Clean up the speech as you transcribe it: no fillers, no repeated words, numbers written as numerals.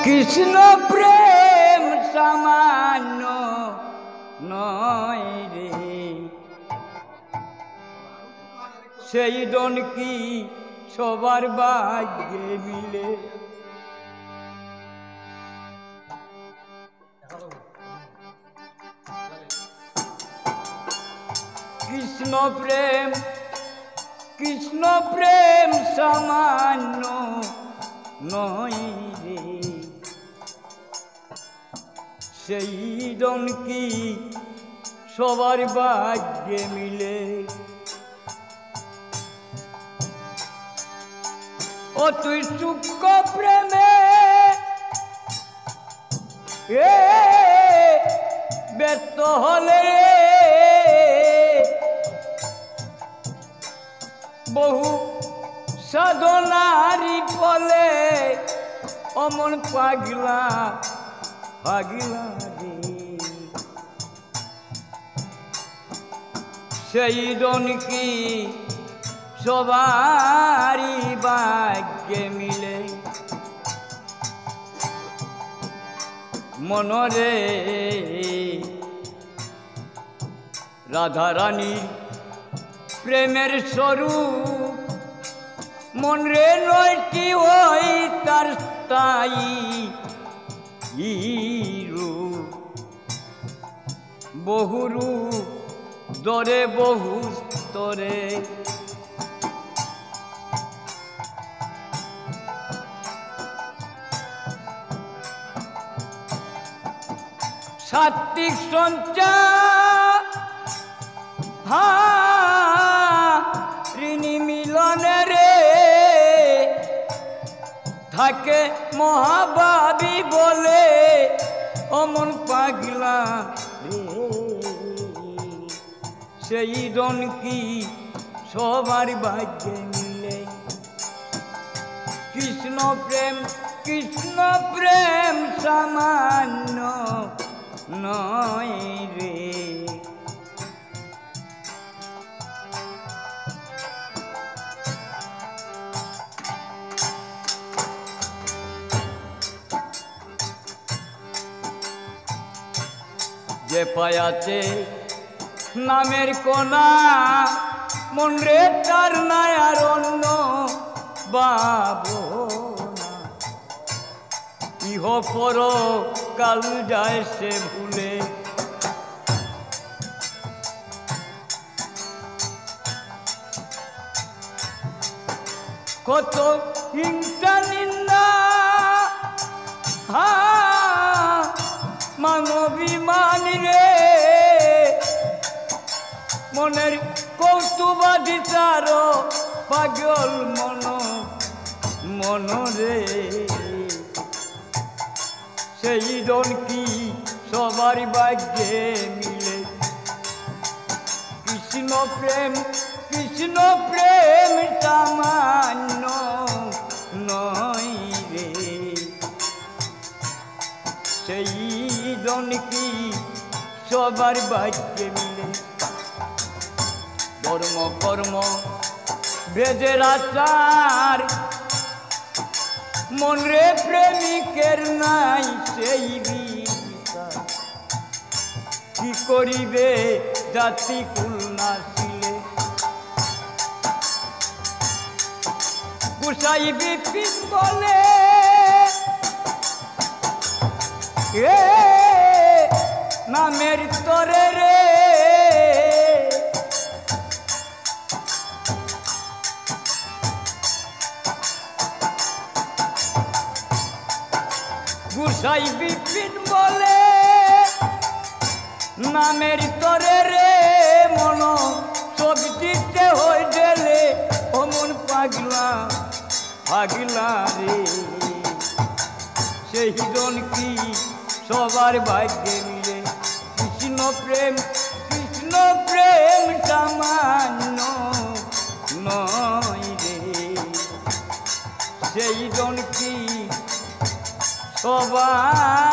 কৃষ্ণ প্রেম সামান্য নয় রে, সেই ডন কি সবার ভাগ্যে মিলে। কৃষ্ণ প্রেম সামান্য নয় রে, সেই ডন কি সবার ভাগ্যে মিলে। ও তুই সূক্ষ্ম প্রেমে ব্যর্থ হলে বহু সাধনারি ফলে অমন পাগলা পাগলা রে, সেই ডন কি সবারই ভাগ্যে মিলে। মনরে রাধারানী প্রেমের স্বরূপ, মনরে নয়টি ওই তার স্থায়ী রূপ। বহু রূপ দরে বহু স্তরে, সাত্বিক ঋণী মিলনে রে থাকে মহাভাবী বলে অমন পাগলা রে, সেই ডন কি সবার ভাগ্যে মিলে। কৃষ্ণ প্রেম সামান্য নয় রে, যে পায়াতে নামের কোনা মন রে তার নাই আর অন্য ভাবনা। ইহ পর কাল যায় সে ভুলে, কত হিংসা নিন্দা মানবিমান রে, মনের কৌতুবাদিতার পাগল মন রে, সেই ডন কি সবার ভাগ্যে মিলে। কৃষ্ণ প্রেম সামান্য নয় রে, সেই ডন কি সবার ভাগ্যে মিলে। কর্ম বেদের আচার, মন রে প্রেমিকের নাই সেই বিচার। কি করিবে জাতি কুল নাচিলে, গোসাই বিপিন বলে নামের তরে রে, গোসাই বিপিন বলে নামের তরে রে, মন ছবি দিতে হয়ে গেলে অমন পাগলা রে, সেই ডন কি সবার ভাগ্যে মিলে। কৃষ্ণ প্রেম সামান্য নয় রে, সেই ডন কি সবার